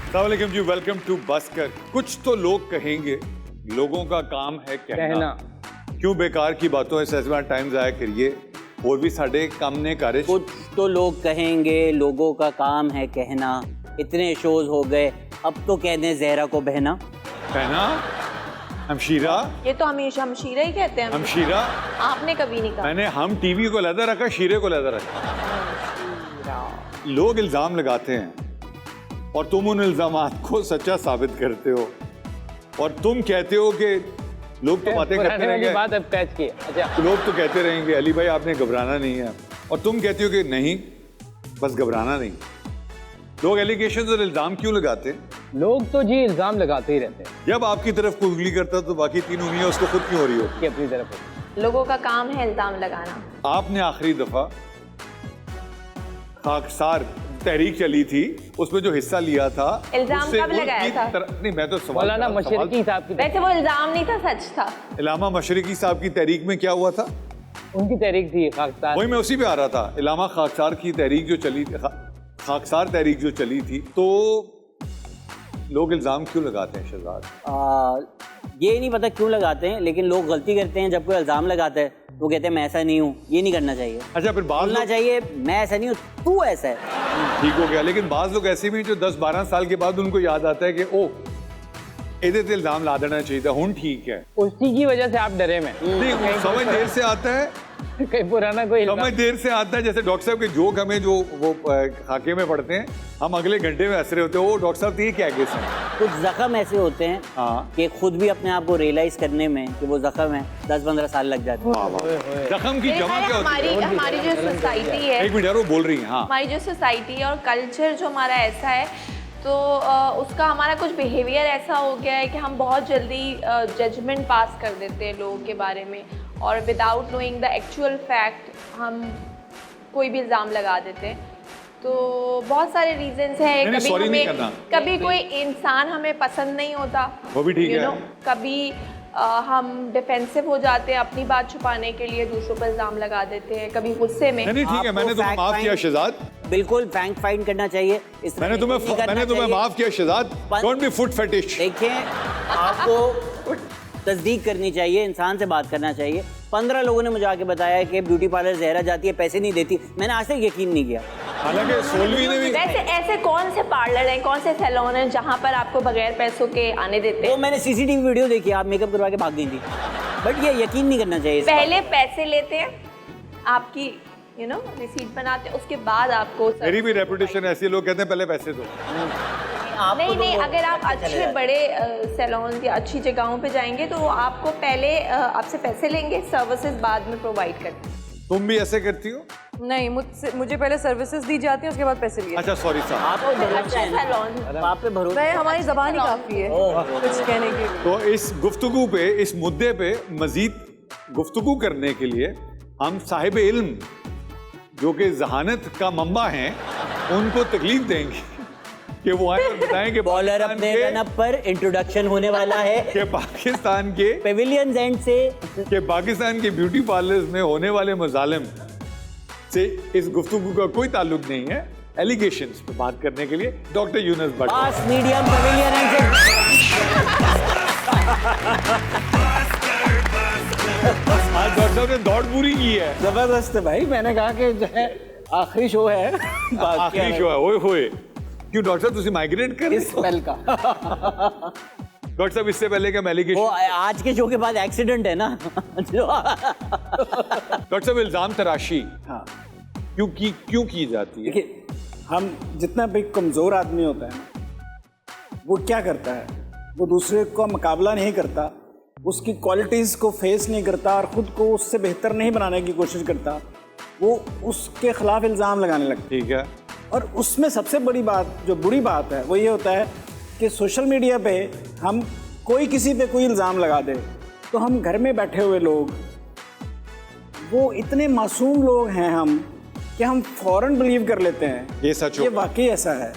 अस्सलाम वालेकुम जी, welcome to बसकर। कुछ तो लोग कहेंगे लोगों का काम है कहना। क्यों बेकार की बातों से टाइम ज़ाया करिए, और भी साढ़े काम ने कार्य। कुछ तो लोग कहेंगे लोगों का काम है कहना, इतने शोज हो गए, अब तो कह दें जहरा को बहना। बहना, हमशीरा। ये तो हमेशा हमशीरा ही कहते हैं। हमशीरा आपने कभी नहीं कहा। मैंने हम टीवी को लहदा रखा, शीरे को लहदा रखा। लोग इल्ज़ाम लगाते हैं और तुम उन इल्ज़ामात को सच्चा साबित करते हो, और तुम कहते हो कि लोग तो बातें करते रहेंगे। बात अब कैच की। अच्छा, लोग तो कहते रहेंगे अली भाई आपने घबराना नहीं है, और तुम कहते हो कि नहीं बस घबराना नहीं। लोग एलिगेशंस और इल्ज़ाम क्यों लगाते हैं? लोग तो जी इल्जाम लगाते ही रहते हैं जब आपकी तरफ कोई उंगली करता तो बाकी तीन उंगलियां उसको खुद क्यों हो रही हो? कि अपनी तरफ। लोगों का काम है इल्जाम लगाना। आपने आखिरी दफा खाकसार तहरीक चली थी, उसमें जो हिस्सा लिया था, इल्जाम उससे कब लगाया था? नहीं, मैं तो सवाल मौलाना मशरिकी साहब की वैसे वो इल्जाम नहीं था, सच था। इलामा मशरिकी साहब की तहरीक में क्या हुआ था? उनकी तहरीक थी खाकसार। वही मैं उसी पे आ रहा था। इलामा खाकसार की तहरीक जो चली, खाकसार तहरीक जो चली थी, तो लोग इल्जाम क्यों लगाते हैं शहजाद? ये नहीं पता क्यों लगाते हैं, लेकिन लोग गलती करते हैं। जब कोई इल्ज़ाम लगाता है वो कहते हैं मैं ऐसा नहीं हूँ। ये नहीं करना चाहिए। अच्छा, फिर बात बोलना चाहिए मैं ऐसा नहीं हूँ, तू ऐसा है। ठीक हो गया, लेकिन बाज लोग ऐसे भी जो 10-12 साल के बाद उनको याद आता है कि ओ इधर से इल्जाम ला देना चाहिए था, हूँ ठीक है। उसी की वजह से आप डरे में। नहीं, समझ देर से आता है, कहीं पुराना कोई समझ देर से आता है। जैसे डॉक्टर साहब के जोक हमें जो वो खाके में पढ़ते हैं, हम अगले घंटे में हंस रहे होते हैं, ओ डॉक्टर साहब तो ये क्या केस है। कुछ जख्म ऐसे होते हैं हाँ, कि खुद भी अपने आप को रियलाइज करने में कि वो जख्म है 10-15 साल लग जाते हैं। जख्म की जमा क्या होती है? हमारी जो सोसाइटी है, एक मिनट यार, वो बोल रही है। हाँ, हमारी जो सोसाइटी और कल्चर जो हमारा ऐसा है, तो उसका हमारा कुछ बिहेवियर ऐसा हो गया है कि हम बहुत जल्दी जजमेंट पास कर देते हैं लोगों के बारे में, और without knowing the actual fact हम कोई भी इल्ज़ाम लगा देते हैं। तो बहुत सारे रीजंस हैं। कभी कोई इंसान हमें पसंद नहीं होता, वो भी ठीक है। कभी हम डिफेंसिव हो जाते हैं, अपनी बात छुपाने के लिए दूसरों पर इल्जाम लगा देते हैं, कभी गुस्से में। नहीं ठीक है, मैंने तुम्हें माफ किया शहजाद। बिल्कुल फैंक फाइन करना चाहिए। मैंने तुम्हें माफ किया Shahzad. Don't be foot fetish. देखिए, आपको तस्दीक करनी चाहिए, इंसान से बात करना चाहिए। 15 लोगों ने मुझे आके बताया कि ब्यूटी पार्लर जहरा जाती है, पैसे नहीं देती। मैंने आज तक यकीन नहीं किया। हालांकि सोलवी ने भी। वैसे ऐसे कौन से पार्लर हैं, कौन से सैलून हैं जहाँ पर आपको बगैर पैसों के आने देते हैं? वो मैंने सीसीटीवी वीडियो देखी, आप मेकअप करवा के भाग गई थी। बट ये यकीन नहीं करना चाहिए। पहले पैसे लेते हैं, आपकी रिसीट बनाते हैं, उसके बाद आपको मेरी भी रेपुटेशन ऐसी है, लोग कहते हैं पहले पैसे दो। नहीं, अगर आप अच्छे बड़े सैलून या अच्छी जगहों पे जाएंगे तो आपको पहले आपसे पैसे लेंगे, सर्विसेज बाद में प्रोवाइड करते हैं। तुम भी ऐसे करती हो? नहीं, मुझे पहले सर्विसेज दी जाती है, उसके बाद पैसे लिए। अच्छा सॉरी साहब। आप पे भरोसा अच्छा है ना? सैलून आप पे भरोसा मैं हमारी ज़बान ही काफ़ी है कुछ कहने के लिए। तो इस गुफ्तगू पे, इस मुद्दे पे मजीद गुफ्तगू करने के लिए हम साहिब इल्म जो कि जहानत का मंबा हैं, उनको तकलीफ देंगे कि वो आए और बताएं कि बॉलर अपने रनअप पर इंट्रोडक्शन होने वाला है कि पाकिस्तान के पेविलियंस एंड से कि पाकिस्तान के ब्यूटी पार्लर्स में होने वाले मजालिम से इस गुफ्तगू का कोई ताल्लुक नहीं है। एलिगेशंस पे बात करने के लिए doctor Yunus Bhatt. Pass medium Pavilion and से आज डॉक्टर साहब ने दौड़ पूरी की है। जबरदस्त है भाई। मैंने कहा कि जो है आखिरी शो है, आखिरी शो है। ओए होए, क्यों डॉक्टर साहब तुसी माइग्रेट कर इस स्पेल का। डॉक्टर साहब इससे पहले क्या वो एलिगेशन? आज के शो के बाद एक्सीडेंट है ना। डॉक्टर साहब इल्जाम तराशी क्यों की जाती है? देखिए, हम जितना भी कमज़ोर आदमी होता है वो क्या करता है, वो दूसरे का मुकाबला नहीं करता, उसकी क्वालिटीज़ को फेस नहीं करता और ख़ुद को उससे बेहतर नहीं बनाने की कोशिश करता, वो उसके ख़िलाफ़ इल्ज़ाम लगाने लगता। ठीक है। और उसमें सबसे बड़ी बात, जो बुरी बात है, वो ये होता है कि सोशल मीडिया पे हम कोई किसी पे कोई इल्ज़ाम लगा दे तो हम घर में बैठे हुए लोग, वो इतने मासूम लोग हैं हम कि हम फ़ौरन बिलीव कर लेते हैं ये सच ये होगा। वाकई ऐसा है।